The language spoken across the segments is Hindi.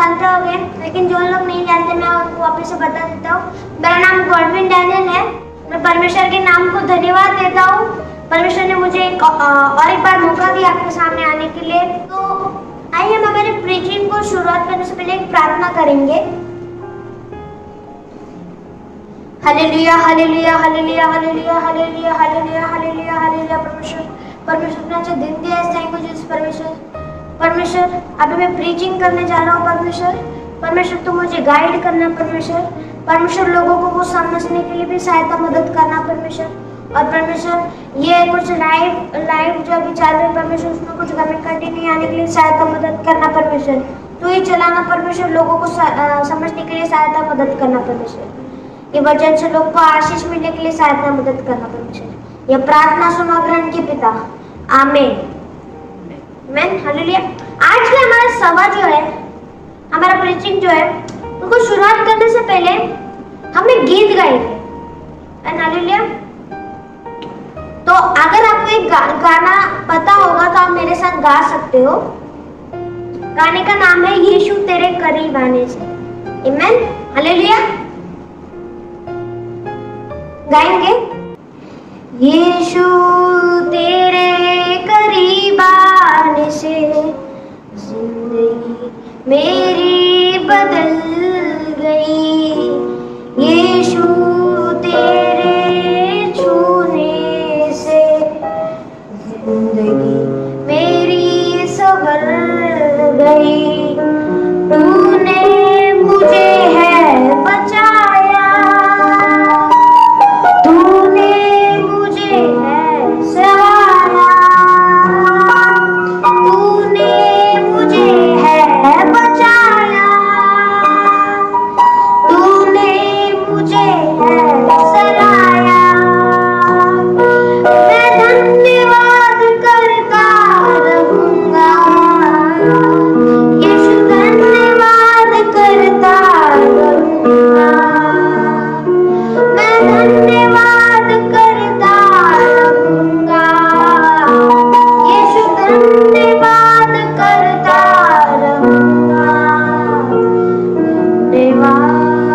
जानते होंगे, लेकिन जो लोग नहीं जानते मैं उनको वापस से बता देता हूँ। मेरा नाम गॉडविन डैनियल है। मैं परमेश्वर के नाम को धन्यवाद देता हूँ। परमेश्वर ने मुझे और एक बार मौका दिया आपके सामने आने के लिए। तो आइए हम हमारे प्रीचिंग को शुरुआत करने से पहले एक प्रार्थना करेंगे। Hallelujah hallelujah hallelujah hallelujah hallelujah hallelujah hallelujah hallelujah. परमेश्वर ने अच्छा दिन दिया है। Thank you Jesus. परमेश्वर अभी मैं प्रीचिंग करने जा रहा हूँ। परमेश्वर तुम मुझे गाइड करना। परमेश्वर लोगों को वो समझने के लिए भी सहायता मदद करना। और परमेश्वर ये कुछ लाइव जो अभी चल रही है परमेश्वर, उसमें कुछ कमी नहीं आने के लिए सहायता मदद करना। परमेश्वर तू ही चलाना। परमेश्वर लोगों को समझने के लिए सहायता मदद करना। परमेश्वर ये वचन से लोग को आशीष मिलने के लिए सहायता मदद करना। परमेश्वर यह प्रार्थना सुनो ग्रहण के पिता, आमीन। हालेलुया। आज का हमारा सभा जो है, हमारा प्रीचिंग जो है, उनको शुरुआत करने से पहले हमें गीत गाएंगे। हालेलुया। तो अगर आपको एक गाना पता होगा तो आप मेरे साथ गा सकते हो। गाने का नाम है यीशु तेरे करीब आने से। आमीन। हालेलुया। गाएंगे। यीशु तेरे करीब आने से जिंदगी मेरी बदल गई। यीशु तेरे छूने से जिंदगी मेरी संवर गई। तूने मुझे है बचाया, तूने मुझे है सहारा, तूने मुझे है बचाया, तूने मुझे है सराया। मैं धन्यवाद करता रहूंगा, यीशु धन्यवाद करता रहूंगा। मैं धन्यवाद करता रहूंगा, यीशु धन्यवाद करता रहूंगा। धन्यवाद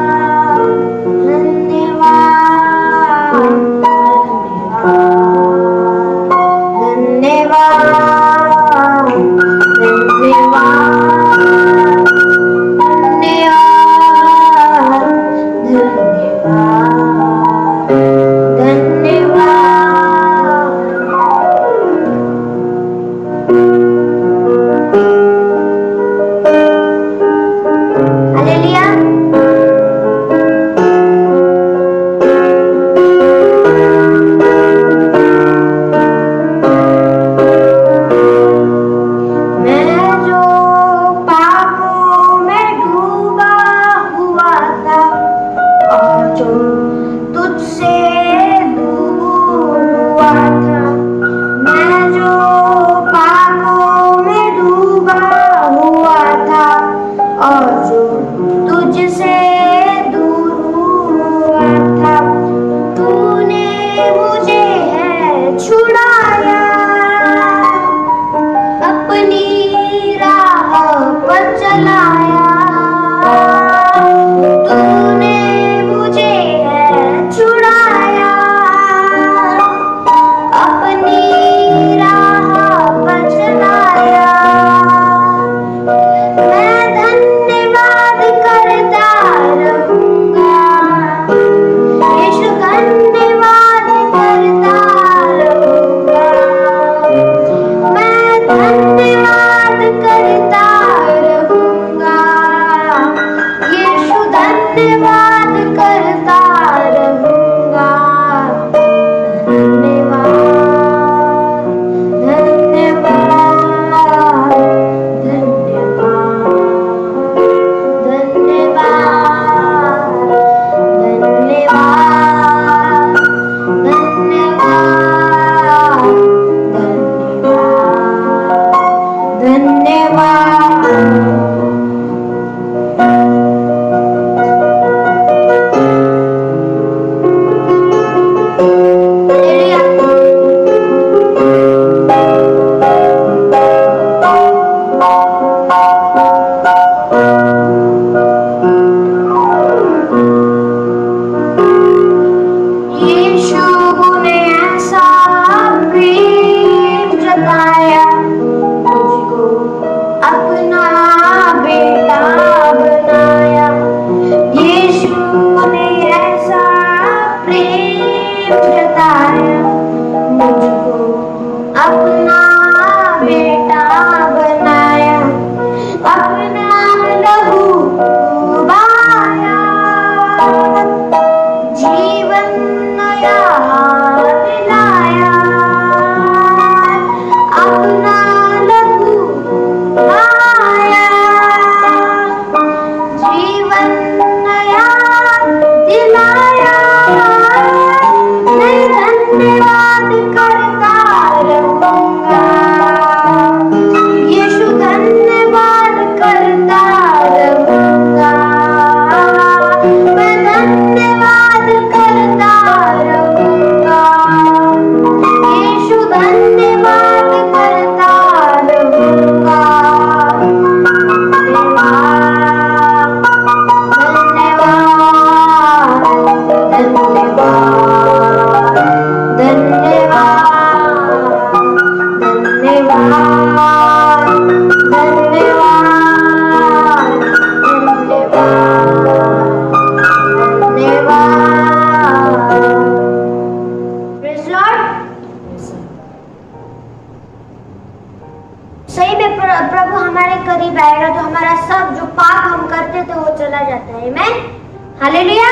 हालेलुया।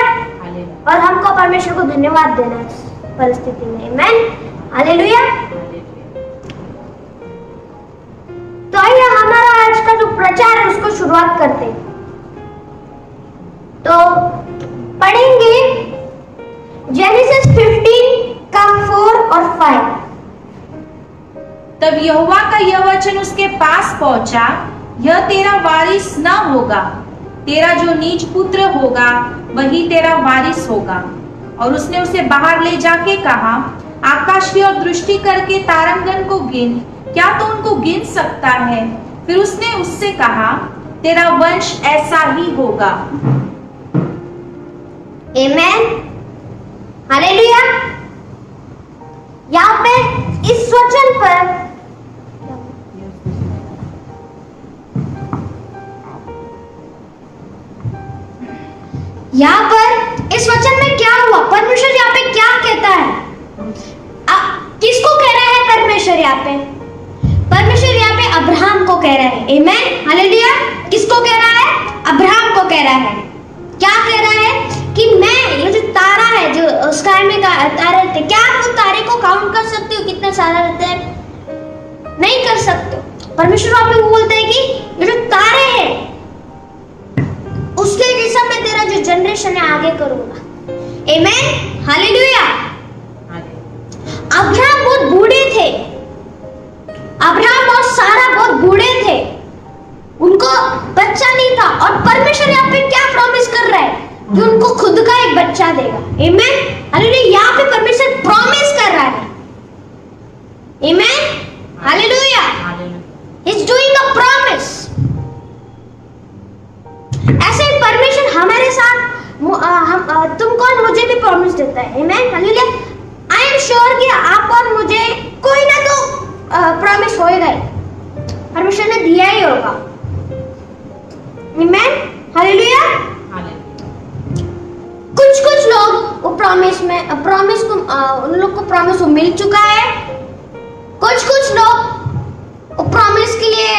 और हमको परमेश्वर को धन्यवाद देना है इस परिस्थिति में। आमेन। हालेलुया। तो आइए हमारा आज का जो प्रचार है उसको शुरुआत करते हैं। तो पढ़ेंगे जेनेसिस 15 का 4 और 5। तब यहोवा का यह वचन उसके पास पहुंचा, यह तेरा वारिस न होगा, तेरा जो नीच पुत्र होगा वही तेरा वारिस होगा। और उसने उसे बाहर ले जाके कहा, आकाश की ओर दृष्टि करके तारंगन को गिन, क्या तो उनको गिन सकता है? फिर उसने उससे कहा, तेरा वंश ऐसा ही होगा। आमेन। हालेलुया। यहाँ पे इस वचन पर इस वचन में क्या हुआ? परमेश्वर यहाँ पे क्या कहता है? किसको कह रहा है परमेश्वर यहाँ पे? परमेश्वर यहाँ पे अब्राहम को कह रहा है। आमेन। हालेलुया। किसको कह रहा है? अब्राहम को कह रहा है। क्या कह रहा है? कि मैं ये जो तारा है, जो स्काई में तारे रहते, क्या आप उस तारे को काउंट कर सकते हो कितने सारे रहते हैं? नहीं कर सकते। परमेश्वर आप लोग बोलते हैं कि ये जो तारे हैं उसके जैसा मैं तेरा जो जनरेशन है आगे करूंगा। आमेन। हालेलुया। अब्राहम बहुत बूढ़े थे। अब्राहम और सारा बहुत बूढ़े थे, उनको बच्चा नहीं था। और परमेश्वर यहाँ पे क्या प्रॉमिस कर रहा है? कि उनको खुद का एक बच्चा देगा। आमेन। हालेलुया। यहाँ पे परमेश्वर प्रॉमिस कर रहा है। आमेन। हालेलुया। He is doing a promise. ऐसे ही परमेश्वर हमारे साथ तुमको और मुझे भी प्रॉमिस देता है। आमेन। हालेलुया। आई एम श्योर कि आप और मुझे कोई ना तो प्रॉमिस होएगा ही, परमेश्वर ने दिया ही होगा। आमेन। हालेलुया। कुछ लोग वो प्रॉमिस को उन लोग को प्रॉमिस मिल चुका है। कुछ लोग वो प्रॉमिस के लिए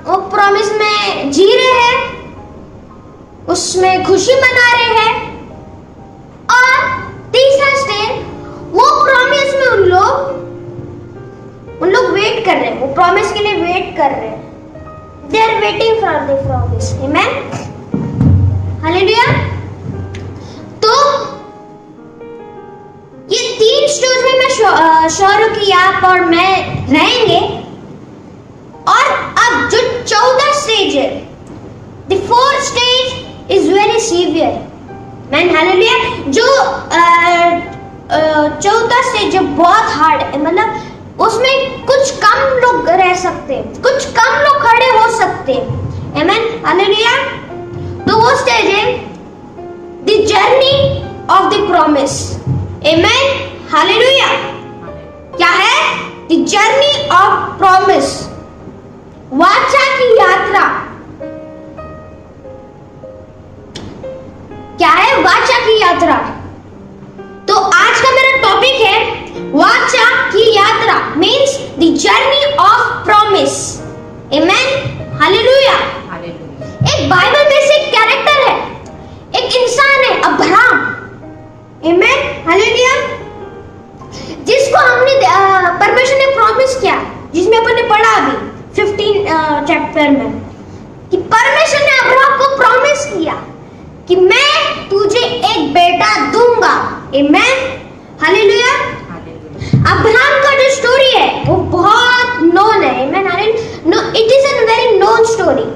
वो प्रॉमिस में जी रहे हैं, उसमें खुशी मना रहे हैं। और तीसरा स्टेज, वो प्रॉमिस में उन लोग वेट कर रहे हैं, वो प्रॉमिस के लिए वेट कर रहे हैं। They are waiting for the promise. Amen. Hallelujah. तो ये 3 स्टेज में मैं श्योर हूं कि आप और मैं रहेंगे। और अब जो 14 स्टेज है, the 4th stage is very severe. Man hallelujah. जो 14 स्टेज जो बहुत हार्ड है, मतलब उसमें कुछ कम लोग रह सकते हैं, कुछ कम लोग खड़े हो सकते हैं। आमेन। हालेलुया। तो वो स्टेज है the journey of the promise. Amen. Hallelujah. क्या है? द जर्नी ऑफ प्रॉमिस, वाचा की यात्रा। क्या है? वाचा की यात्रा। तो आज का मेरा टॉपिक है वाचा की यात्रा, means the journey of promise. Amen. Hallelujah. एक बाइबल में से एक कैरेक्टर है, एक इंसान है, अब्राहम। आमेन। हालेलुया। जिसको हमने परमेश्वर ने प्रॉमिस किया, जिसमें अपन ने पढ़ा अभी 15 चैप्टर में, कि परमेश्वर ने अब्राहम को प्रॉमिस किया कि मैं तुझे एक बेटा दूंगा। आमेन। हालेलुया। अब्राहम का जो स्टोरी है वो बहुत नोन है। आमेन। Hallelujah. It is a very known story.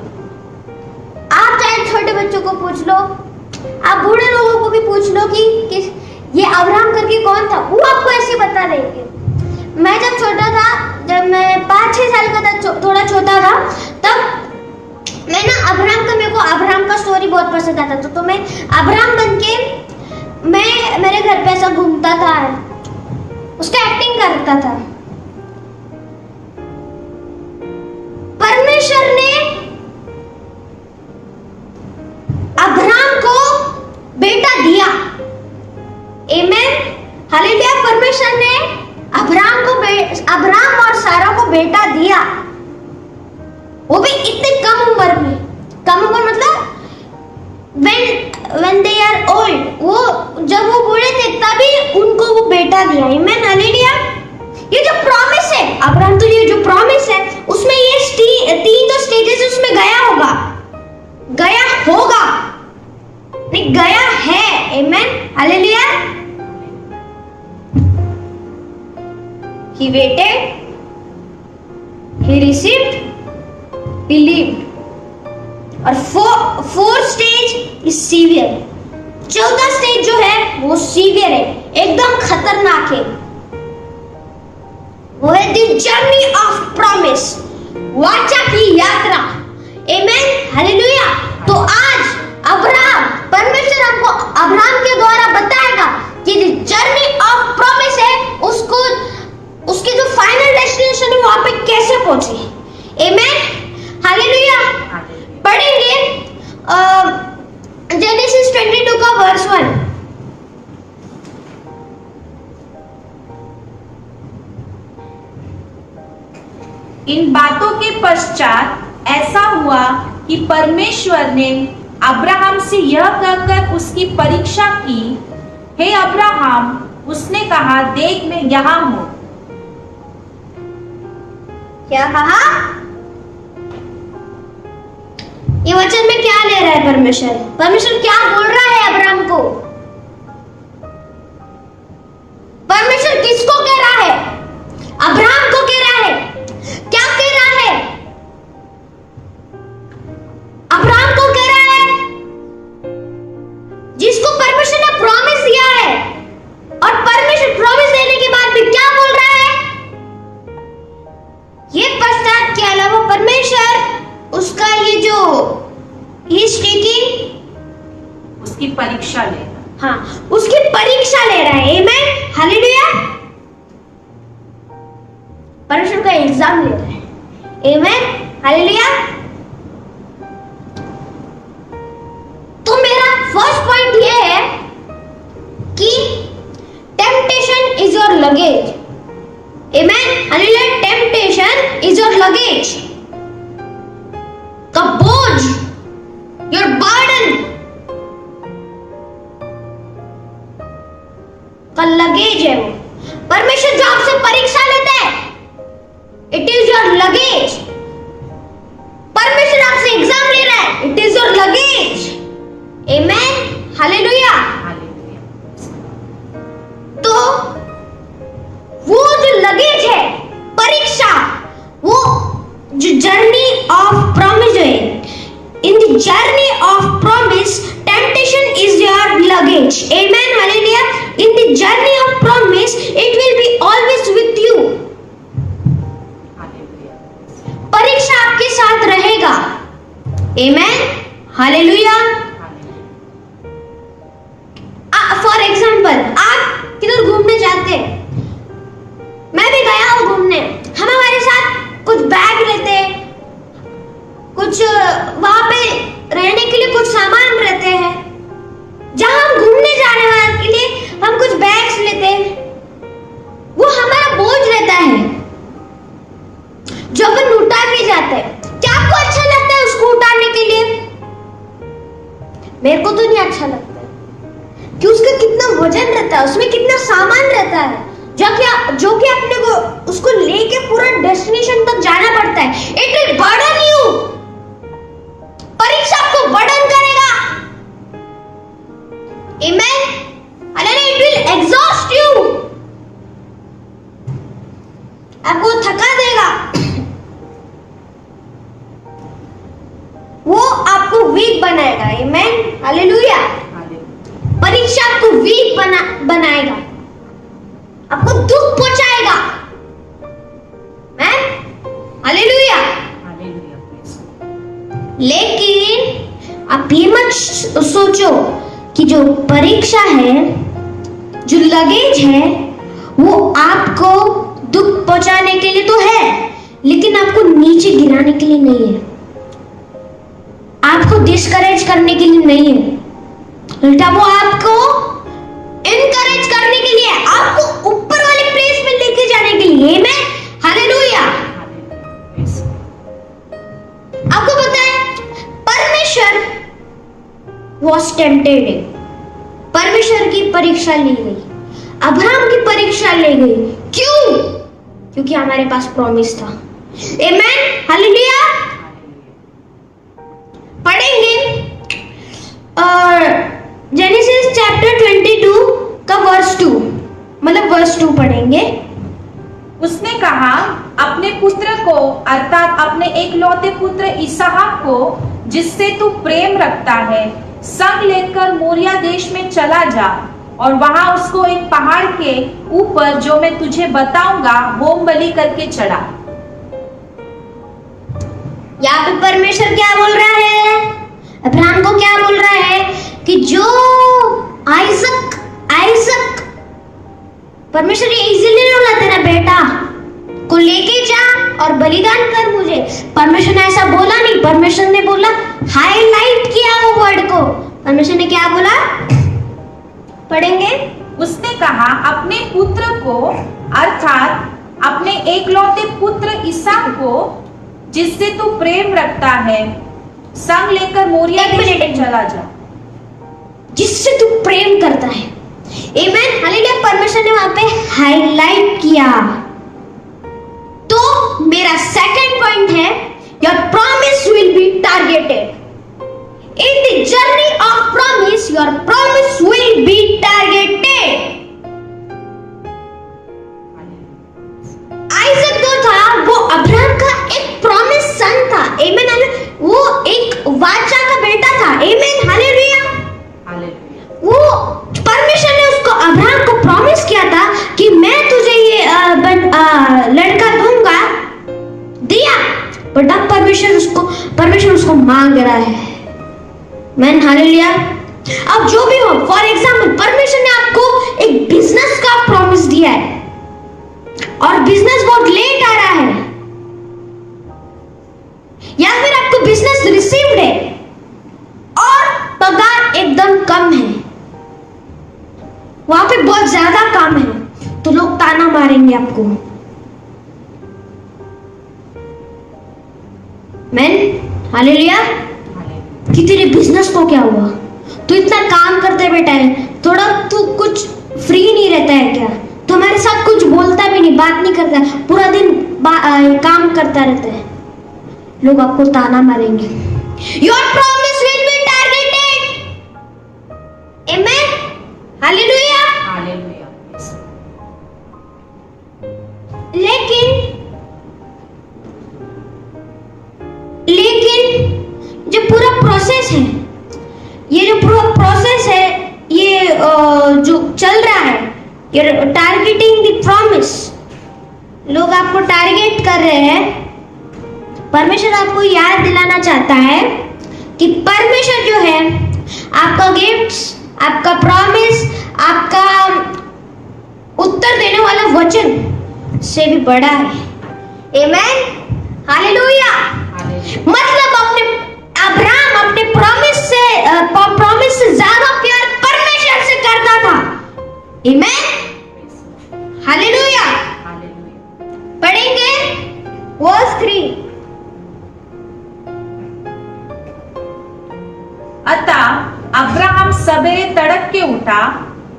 आप चाहे छोटे बच्चों को पूछ लो, आप बूढ़े लोगों को भी पूछ लो कि ये अब्राहम करके कौन था, वो आपको ऐसे बता देंगे। मैं जब छोटा था, जब मैं 5-6 साल का था, थोड़ा छोटा था, तब मैं ना मेरे को अब्राहम का स्टोरी बहुत पसंद आता था। तो मैं अब्राहम बन के मैं मेरे घर पे ऐसा घूमता था, उसका एक्टिंग करता था। परमेश्वर ने अब्राहम को बेटा दिया। आमेन। हालेलुया। परमेश्वर ने अब्राहम और सारा को बेटा दिया, वो भी इतने कम उम्र में। कम उम्र मतलब when when they are old, वो जब वो बूढ़े थे तभी उनको वो बेटा दिया। आमीन, हालेलुया। ये जो प्रॉमिस है अब्राहम, तो ये जो प्रॉमिस है उसमें ये तीन तो स्टेजेस उसमें गया होगा, नहीं गया है। आमीन, hallelujah. He waited, he received, believed। और fourth stage is severe. 14 stage जो है वो सीवियर है, एकदम खतरनाक है। वो है द जर्नी ऑफ प्रॉमिस, वाचा की यात्रा। आमीन, हालेलुया। तो आज परमेश्वर हमको अब्राहम के द्वारा बताएगा कि द जर्नी ऑफ प्रॉमिस है, उसकी जो फाइनल डेस्टिनेशन है वहां पे कैसे पहुंचे। आमीन, हालेलुया। पढ़ेंगे जेनेसिस 22 का वर्स 1। इन बातों के पश्चात ऐसा हुआ कि परमेश्वर ने अब्राहम से यह कहकर उसकी परीक्षा की, हे अब्राहम, उसने कहा, देख मैं यहाँ हूँ। क्या कहा? ये वचन में क्या ले रहा है परमेश्वर क्या बोल रहा है अब्राहम को? परमेश्वर किसको कह रहा है? अब्राहम को कह रहा है। क्या कह रहा है? अब्राहम को कह रहा है जिसको परमेश्वर ने प्रॉमिस दिया है, और परमेश्वर प्रॉमिस देने के बाद भी क्या बोल रहा है? ये पश्चात के अलावा परमेश्वर उसका ये जो उसकी परीक्षा ले रहा है। हाँ, उसकी परीक्षा ले रहा है। आमीन, हालेलुया। परमेश्वर का एग्जाम ले रहा है। आमीन, हालेलुया। तो मेरा फर्स्ट पॉइंट ये है कि टेम्पटेशन इज योर लगेज। आमीन, hallelujah. Temptation is your luggage, का बोझ, योर बर्डन का लगेज है वो। परमेश्वर जो आपसे परीक्षा लेता है, इट इज योर लगेज। परमेश्वर आपसे एग्जाम ले रहा है, इट इज योर लगेज। आमीन, हालेलुया। तो वो जो लगेज है, परीक्षा, वो जो जर्नी ऑफ प्रॉमिस है, in the journey of promise temptation is your luggage. आमीन, हालेलुया। In the journey of promise it will be always with you. परीक्षा आपके साथ रहेगा। आमीन, हालेलुया। फॉर एग्जाम्पल, आप किधर घूमने जाते हैं, मैं भी गया हूं घूमने, हम हमारे साथ कुछ बैग लेते हैं, कुछ वहां पे रहने के लिए कुछ सामान रहते हैं। जहां हम घूमने जाने वाले के लिए हम कुछ बैग्स लेते हैं, वो हमारा बोझ रहता है जो अपन उठा के जाते हैं। क्या आपको अच्छा लगता है उसको उठाने के लिए? मेरे को तो नहीं अच्छा लगता कि उसका कितना वजन रहता है, उसमें कितना सामान रहता है, जो कि अपने को उसको लेके पूरा डेस्टिनेशन तक जाना पड़ता है। It will burden you. परीक्षा आपको बर्डन करेगा। आमीन, hallelujah. It will exhaust you, आपको थका देगा, वो आपको वीक बनाएगा। आमीन, हालेलुया। परीक्षा आपको वीक बनाएगा, आपको दुख पहुंचाएगा। हालेलुया। लेकिन आप ये मत सोचो कि जो परीक्षा है, जो लगेज है, वो आपको दुख पहुंचाने के लिए तो है, लेकिन आपको नीचे गिराने के लिए नहीं है, आपको डिस्करेज करने के लिए नहीं है। उल्टा वो आपको इनकरेज करने के लिए, आपको ऊपर वाले प्लेस में लेके जाने के लिए। आमीन, हालेलुया। आपको पता है परमेश्वर was tempted. परमेश्वर की परीक्षा ली गई, अब्राहम की परीक्षा ली गई। क्यों? क्योंकि हमारे पास प्रॉमिस था। Amen, hallelujah. पढ़ेंगे जेनेसिस चैप्टर 22 का वर्स 2, मतलब वर्स 2 पढ़ेंगे। उसने कहा, अपने पुत्र को अर्थात अपने एकलौते पुत्र इसहाक को जिससे तू प्रेम रखता है संग लेकर मोरिया देश में चला जा और वहां उसको एक पहाड़ के ऊपर जो मैं तुझे बताऊंगा होम बलि करके चढ़ा। यहाँ पे परमेश्वर क्या बोल रहा है? अब्राहम को क्या बोल रहा है कि जो आइजक परमेश्वर ये इजीली नहीं बोला, तेरा बेटा को लेके जा और बलिदान कर मुझे। परमेश्वर ने ऐसा बोला नहीं, परमेश्वर ने बोला, हाईलाइट किया वो वर्ड को। परमेश्वर ने क्या बोला? पढ़ेंगे। उसने कहा, अपने पुत्र को अर्थात अपने एकलौते पुत्र इसहाक को जिससे तू प्रेम रखता है संग लेकर मोरिया देश में चला जा। जिससे तू प्रेम करता है। आमेन, हालेलुया। परमेश्वर ने वहां पे हाईलाइट किया। तो मेरा सेकंड पॉइंट है, your promise will be targeted. In the journey of promise your promise will be targeted. Isaac जो था वो अब्राहम का एक प्रॉमिस सन था। आमेन, वो एक वाचा का बेटा था। आमेन, हालेलुया। वो परमेश्वर ने उसको अब्राहम को प्रॉमिस किया था कि मैं तुझे ये लड़का दूंगा, दिया। बट अब परमेश्वर उसको मांग रहा है। Man, hallelujah. अब जो भी हो, फॉर एग्जाम्पल परमेश्वर ने आपको एक बिजनेस का प्रॉमिस दिया है और बिजनेस बहुत लेट आ रहा है, या फिर आपको बिजनेस रिसीव्ड है और पगार एकदम कम है, वहां पे बहुत ज्यादा काम है, तो लोग ताना मारेंगे आपको। Man, hallelujah. कि तेरे बिजनेस को क्या हुआ? तू इतना काम करते बेटा है, थोड़ा तू कुछ फ्री नहीं रहता है क्या? तो हमारे साथ कुछ बोलता भी नहीं, बात नहीं करता, पूरा दिन काम करता रहता है। लोग आपको ताना मारेंगे। Your promise will be targeted. Amen, hallelujah. लेकिन जो पूरा प्रोसेस है, ये जो पूरा प्रोसेस है, ये जो चल रहा है, ये टारगेटिंग द प्रॉमिस, लोग आपको टारगेट कर रहे हैं। परमेश्वर आपको याद दिलाना चाहता है कि परमेश्वर जो है आपका गिफ्ट्स, आपका प्रॉमिस, आपका उत्तर देने वाला वचन से भी बड़ा है। आमेन, हालेलुया। मतलब अब्राहम अपने प्रॉमिस से ज्यादा प्यार परमेश्वर से करता था। आमेन, हालेलुया। पढ़ेंगे वर्स 3। अतः अब्राहम सवेरे तड़क के उठा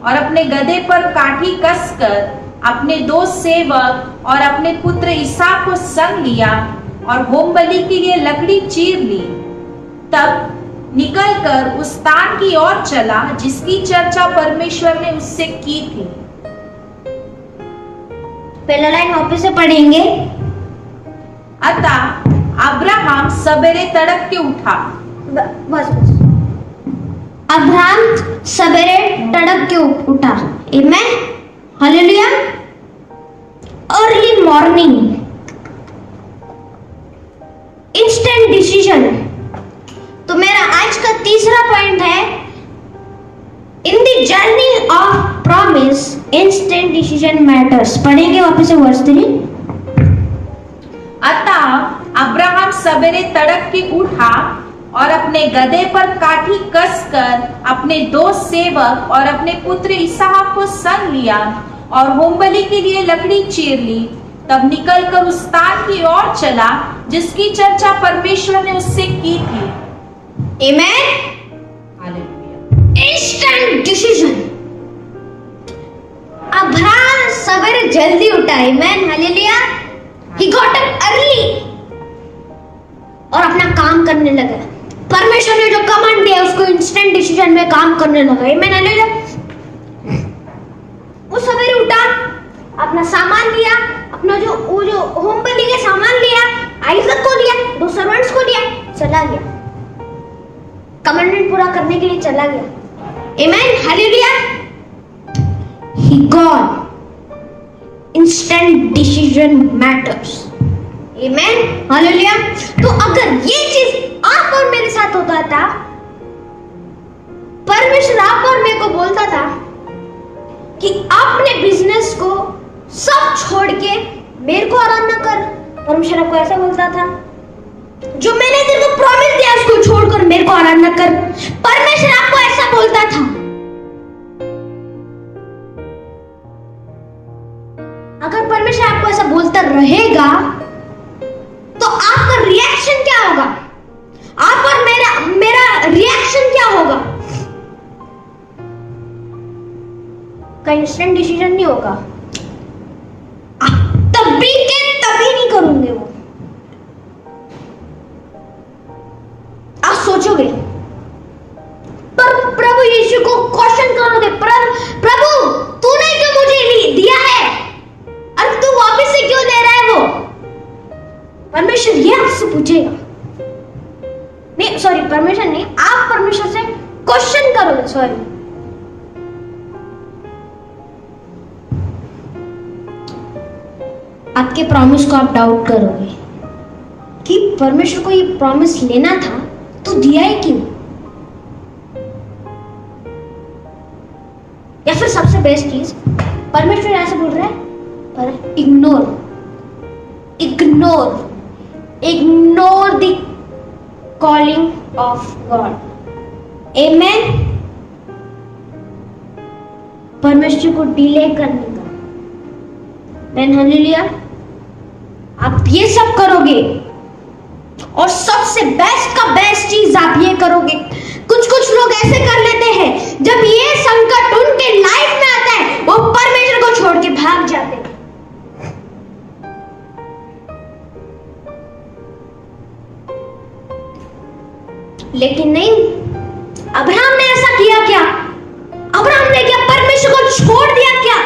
और अपने गधे पर काठी कसकर अपने 2 सेवक और अपने पुत्र इसहाक को संग लिया और होम बलि के लिए लकड़ी चीर ली। तब निकलकर उस स्थान की ओर चला जिसकी चर्चा परमेश्वर ने उससे की थी। पहला लाइन वापस से पढ़ेंगे। अतः अब्राहम सवेरे तड़क के उठा। बस अब्राहम सवेरे तड़क के उठा। आमेन, हालेलुया। Early morning, instant decision. तो मेरा आज का तीसरा पॉइंट है, in the journey of promise instant decision matters. पढ़ेंगे वापस से वर्स 3। अतः अब्राहम सवेरे तड़क के उठा और अपने गधे पर काठी कसकर अपने 2 सेवक और अपने पुत्र इसहाक को संग लिया और होमबलि के लिए लकड़ी चीर ली। तब निकलकर उस स्थान की ओर चला जिसकी चर्चा परमेश्वर ने उससे की थी। आमेन, हालेलुया। Instant decision. अब्राहम सवेरे जल्दी उठा, आमेन, हालेलुया। ही गॉट अप अर्ली और अपना काम करने लगा। परमेश्वर ने जो कमांड दिया उसको इंस्टेंट डिसीजन में काम करने लगा, आमेन, हालेलुया। वो सवेरे उठा, अपना सामान लिया, अपना जो होम बलि के सामान लिया, आइजक को लिया, 2 सर्वेंट्स को लिया, चला गया, कमांडमेंट पूरा करने के लिए चला गया, आमेन, हालेलुया। He got instant decision matters, amen, हालेलुया। तो अगर ये चीज आप और मेरे साथ होता था, परमेश्वर आप और मेरे को बोलता था कि अपने बिजनेस को सब छोड़ के मेरे को आराधना कर, परमेश्वर आपको ऐसा बोलता था, जो मैंने तेरे को प्रॉमिस दिया उसको छोड़कर मेरे को आराधना कर, परमेश्वर आपको ऐसा बोलता था। अगर परमेश्वर आपको ऐसा बोलता रहेगा तो आपका रिएक्शन क्या होगा? आप और मेरा रिएक्शन क्या होगा? का इंस्टेंट डिसीजन नहीं होगा, तभी के तभी नहीं करूंगे वो। आप सोचोगे, पर प्रभु यीशु को क्वेश्चन करोगे, प्रभु तूने क्यों मुझे दिया है, और तू वापस से क्यों दे रहा है वो? परमेश्वर ये आपसे पूछेगा, नहीं सॉरी परमेश्वर नहीं, आप परमेश्वर से क्वेश्चन करोगे, सॉरी। आपके प्रॉमिस को आप डाउट करोगे कि परमेश्वर को ये प्रॉमिस लेना था तो दिया ही क्यों? या फिर सबसे बेस्ट चीज, परमेश्वर ऐसे बोल रहा है पर ignore the calling of God, आमेन। परमेश्वर को डिले करने का, आमेन, हालेलुया। आप ये सब करोगे और सबसे बेस्ट का बेस्ट चीज आप ये करोगे। कुछ लोग ऐसे कर लेते हैं, जब ये संकट उनके लाइफ में आता है वो परमेश्वर को छोड़ के भाग जाते हैं। लेकिन नहीं, अब्राहम ने ऐसा किया क्या? अब्राहम ने क्या परमेश्वर को छोड़ दिया क्या?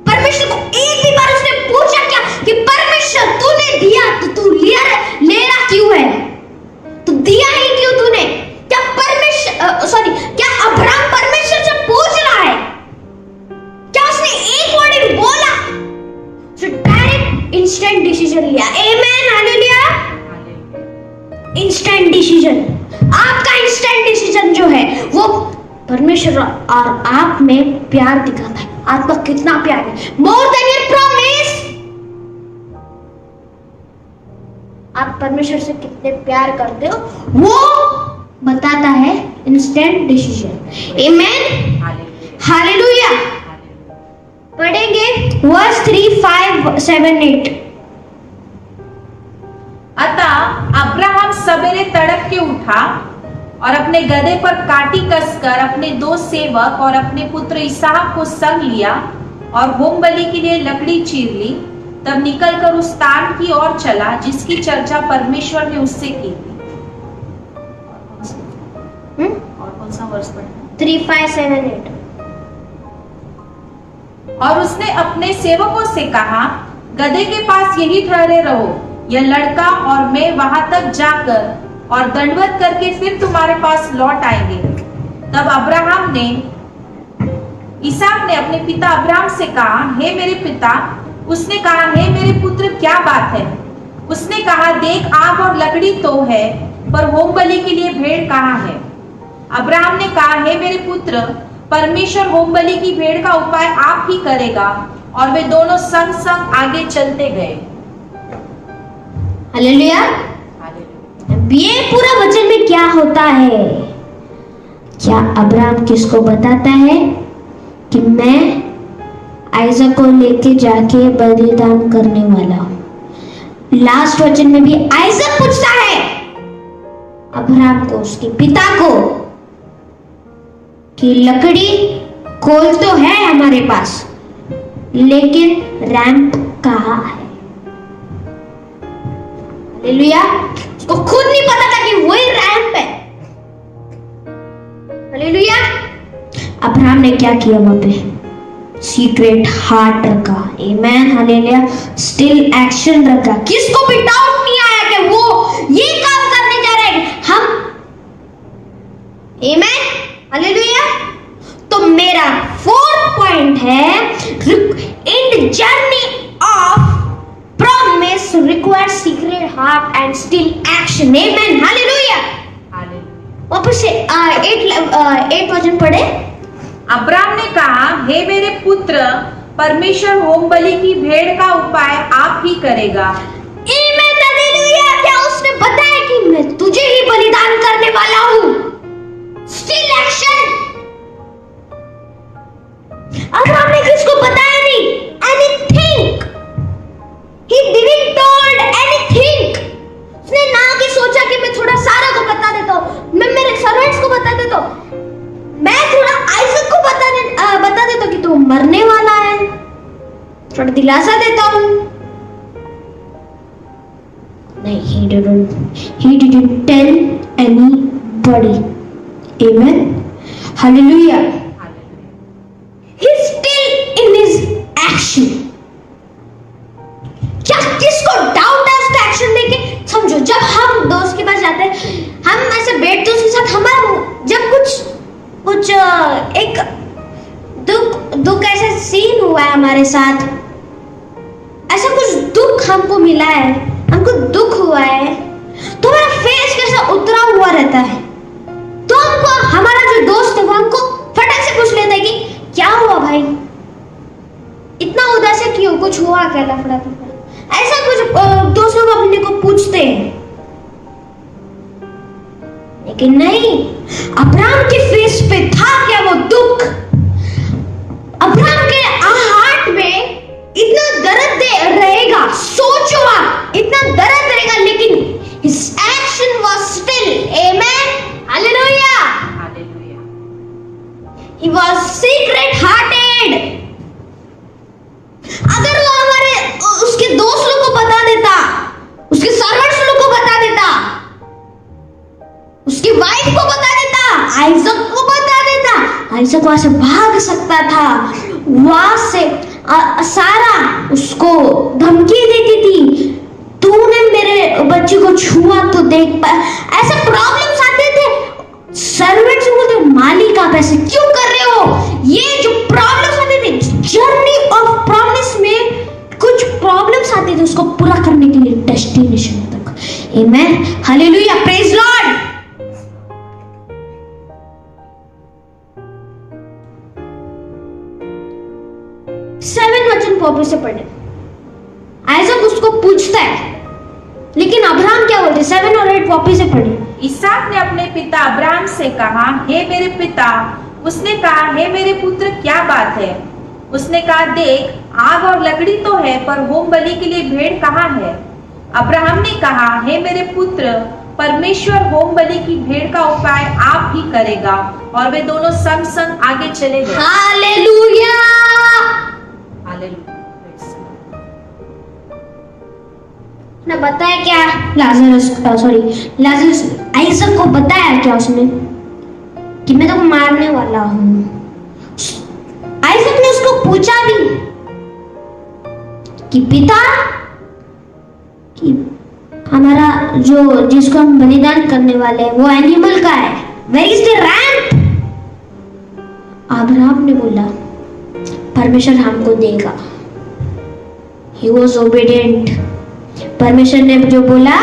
परमेश्वर को एक भी बार उसने पूछा क्या कि परमेश्वर तूने दिया तो तू ले रहा क्यों है? तू दिया ही क्यों तूने? क्या क्या अब्राहम परमेश्वर से पूछ रहा है? क्या उसने एक वर्ड बोला? जो डायरेक्ट इंस्टेंट डिसीजन लिया, आमेन, हालेलुया। इंस्टेंट डिसीजन, आपका इंस्टेंट डिसीजन जो है वो परमेश्वर और आप में प्यार दिखाता है। आपका कितना प्यार है, मोर देन योर प्रॉमिस। आप परमेश्वर से कितने प्यार करते हो वो बताता है इंस्टेंट डिसीजन, आमेन, हालेलुया। पढ़ेंगे वर्स 3, 5, 7, 8। अतः अब्राहम सवेरे तड़प के उठा और अपने गधे पर काटी कसकर अपने 2 सेवक और अपने पुत्र इसहाक को संग लिया और होम बलि के लिए लकड़ी चीर ली। तब निकलकर उस स्थान की ओर चला जिसकी चर्चा परमेश्वर ने उससे की थी। और कौन सा वर्ष पढ़ना? 3, 5, 7, 8। और उसने अपने सेवकों से कहा, गधे के पास यही ठहरे रहो, यह लड़का और मैं वहां तक जाकर और दंडवत करके फिर तुम्हारे पास लौट आएंगे। तब इसहाक ने अपने पिता अब्राहम से कहा, हे मेरे पिता। उसने कहा, हे मेरे पुत्र, क्या बात है? उसने कहा, देख आग और लकड़ी तो है, पर होम बलि के लिए भेड़ कहाँ है? अब्राहम ने कहा, हे मेरे पुत्र, परमेश्वर होम बलि की भेड़ का उपाय आप ही करेगा। और वे दोनों संग संग आगे चलते गए। हालेलुया। ये पूरा वचन में क्या होता है? क्या अब्राहम किसको बताता है कि मैं आइजक को लेके जाके बलिदान करने वाला हूं। लास्ट वचन में भी आइजक पूछता है अब्राहम को, उसके पिता को, कि लकड़ी कोल तो है हमारे पास, लेकिन रैंप कहाँ है? हालेलुया। उसको खुद नहीं पता था कि वही रैंप है। हालेलुया। अब्राहम ने क्या किया वहां पे? सीक्रेट हार्ट रखा। आमेन। हालेलुया। स्टिल एक्शन रखा। किसको भी डाउट नहीं आया कि वो ये काम करने जा रहे हैं हम। आमेन। हालेलुया। तो मेरा 4th पॉइंट है, in journey of promise require secret heart and still action. आमेन। हालेलुया। वापस से 8 वचन पढ़े। अब्राम ने कहा, हे मेरे पुत्र, परमेश्वर होम बलि की भेड़ का उपाय आप ही करेगा। आमेन। हालेलुया। क्या उसने बताया कि मैं तुझे ही बलिदान करने वाला हूं? Still action. अब्राहम ने किसको बताया नहीं? Anything. He didn't told anything. उसने ना कि सोचा कि मैं थोड़ा सारा को बता देता हूं, मैं मेरे सर्वेंट्स को बता देता हूं, मैं थोड़ा आइजक को बता देता हूं कि तू मरने वाला है, थोड़ा दिलासा देता हूं। नहीं, he didn't tell anybody. Amen. Hallelujah. He's still in his action. क्या किसको डाउट है उसका एक्शन देखे? समझो, जब हम दोस्त के पास जाते हैं, हम ऐसे बैठते हैं उसके साथ, हमारा जब कुछ एक दुख ऐसा सीन हुआ है हमारे साथ, ऐसा कुछ दुख हमको मिला है, हमको दुख हुआ है, तो हमारा फेस कैसा उतरा हुआ रहता है। तो हमको हमारा जो दोस्त है वो हमको फटक से पूछ लेता है कि क्या हुआ भाई, इतना उदास है क्यों, कुछ हुआ क्या, लफड़ा था? ऐसा कुछ दोस्त लोग अपने को पूछते हैं। लेकिन नहीं, अब्राहम के फेस पे था क्या वो दुख? अब्राहम के हार्ट में इतना दर्द रहेगा, सोचो आप, इतना दर्द रहेगा, लेकिन his action was still. Amen. Hallelujah. Hallelujah. He was secret hearted. अगर वो हमारे उसके दोस्त लोग को बता देता, उसके सर्वेंट्स लोग को बता देता, उसकी वाइफ को बता देता, आइजक को बता देता, आइजक वहां से भाग सकता था। वहां से सारा उसको धमकी देती थी, तूने मेरे बच्चे को छुआ तो देख पा। ऐसे प्रॉब्लम्स आते थे, सर्वेंट्स बोलते मालिक आप ऐसे क्यों कर रहे हो? ये जो प्रॉब्लम्स आते थे जर्नी ऑफ प्रॉमिस में, कुछ प्रॉब्लम्स आते थे उसको पूरा करने के लिए डेस्टिनेशन तक। आमेन। हालेलुया। Praise Lord. सेवन वचन वापस से पढ़े। आइजक उसको पूछता है, लेकिन अब्राहम क्या बोलते? 7 और 8 वापस से पढ़े। इसहाक ने अपने पिता अब्राहम से कहा, हे मेरे पिता। उसने कहा, हे मेरे पुत्र, क्या बात है? उसने कहा, देख, आग और लकड़ी तो है, पर होम बलि के लिए भेड़ कहाँ है? अब्राहम ने कहा, हे मेरे पुत्र, परमेश्वर होम बलि की भेड़ का उपाय आप ही करेगा। और वे दोनों संग संग आगे चले गए। हालेलुया। ने बताया क्या? लाजरस आइजक को बताया क्या उसने कि मैं तो मारने वाला हूं। आइजक ने उसको पूछा भी कि पिता, कि हमारा जो जिसको हम बलिदान करने वाले हैं वो एनिमल का है, where is the ramp? Abraham ने बोला परमेश्वर हमको देगा। He was obedient. परमेश्वर ने जो बोला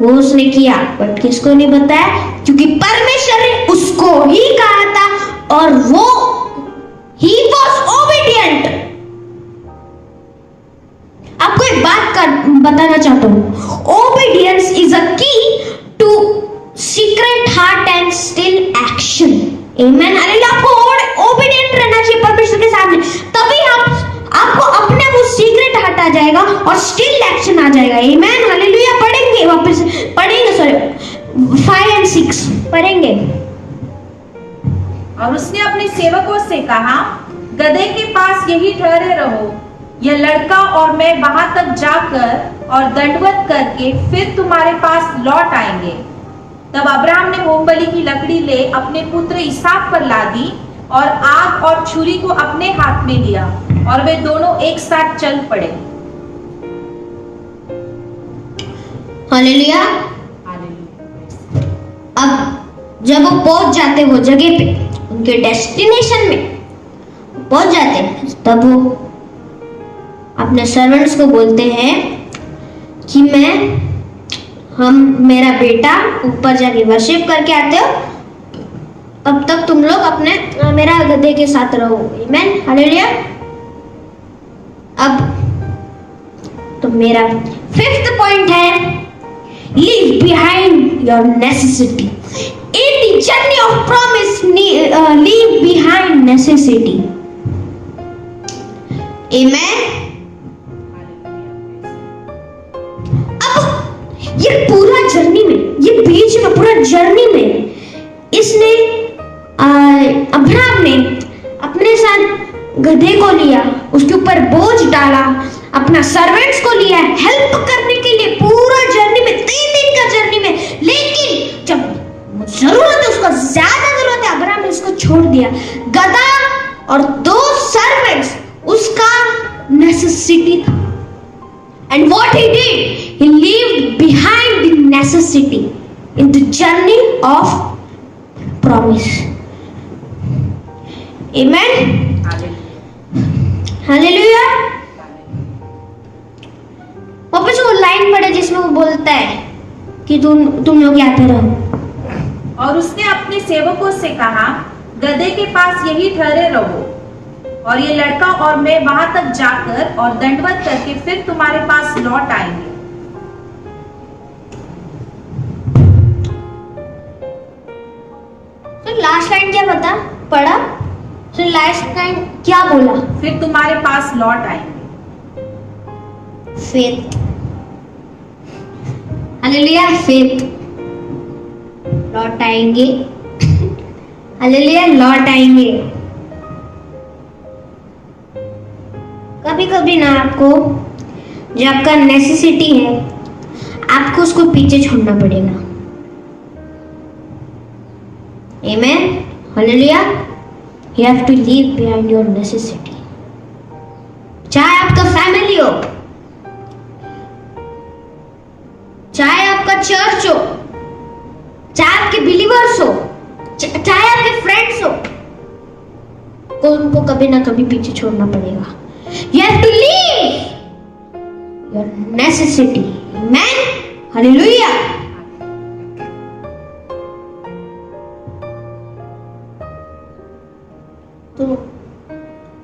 वो उसने किया, बट किसको नहीं बताया? क्योंकि परमेश्वर ने उसको ही कहा था और वो ही वॉज ओबीडियंट। आपको एक बात बताना चाहता हूं, obedience is a key to secret heart and still action. आमेन। आपको ओबीडियंट रहना चाहिए परमेश्वर के सामने, तभी आपको अपने वो सीक्रेट हट आ जाएगा और स्टिल एक्शन आ जाएगा। आमेन। हालेलुया। पढ़ेंगे वापस, पढ़ेंगे 5 और 6 पढ़ेंगे। और उसने अपने सेवकों से कहा, गधे के पास यही ठहरे रहो, यह लड़का और मैं वहां तक जाकर और दंडवत करके फिर तुम्हारे पास लौट आएंगे। तब अब्राहम ने होमबलि की लकड़ी ले अपने पुत्र इसहाक पर लादी और आग और छुरी को अपने हाथ में लिया और वे दोनों एक साथ चल पड़े। हालेलुया। अब जब वो पहुंच जाते वो जगह पे, उनके डेस्टिनेशन में पहुंच जाते हैं, तब वो अपने सर्वेंट्स को बोलते हैं कि मेरा बेटा ऊपर जाके वर्शिप करके आते हो, तब तक तुम लोग अपने मेरा गधे के साथ रहो। आमीन, हालेलुया। अब तो मेरा 5th पॉइंट है, leave behind your necessity. In the journey of promise, leave behind necessity. Amen. अब ये पूरा जर्नी में, ये बीच में पूरा जर्नी में इसने अब्राहम ने अपने साथ गधे को लिया, उसके ऊपर बोझ डाला, अपना सर्वेंट्स को लिया हेल्प करने के लिए पूरा जर्नी में, 3 दिन का जर्नी में। लेकिन जब जरूरत है, उसको ज्यादा जरूरत है, अब्राहम ने उसको छोड़ दिया। गधा और 2 सर्वेंट्स उसका नेसेसिटी था। And what he did, he lived behind the necessity in the journey of promise. Amen. Hallelujah. वापस वो लाइन पढ़े जिसमें वो बोलता है कि तुम लोग यहाँ पे रहो। और उसने अपने सेवकों से कहा, गधे के पास यही ठहरे रहो, और ये लड़का और मैं वहां तक जाकर और दंडवत करके फिर तुम्हारे पास लौट आएंगे। तो लास्ट लाइन क्या पढ़ा? तो लास्ट लाइन क्या बोला? फिर तुम्हारे पास लौट आएंगे। फेथ, हालेलुया, फेथ, लौट आएंगे, हालेलुया, लौट आएंगे। कभी कभी ना आपको जो आपका नेसेसिटी है, आपको उसको पीछे छोड़ना पड़ेगा। आमेन, hallelujah. You have to leave behind your necessity. चाहे आपका फैमिली हो, चाहे आपका चर्च हो, चाहे आपके बिलीवर्स हो, चाहे आपके फ्रेंड्स हो, को उनको कभी ना कभी पीछे छोड़ना पड़ेगा। You have to leave your necessity. Amen. Hallelujah.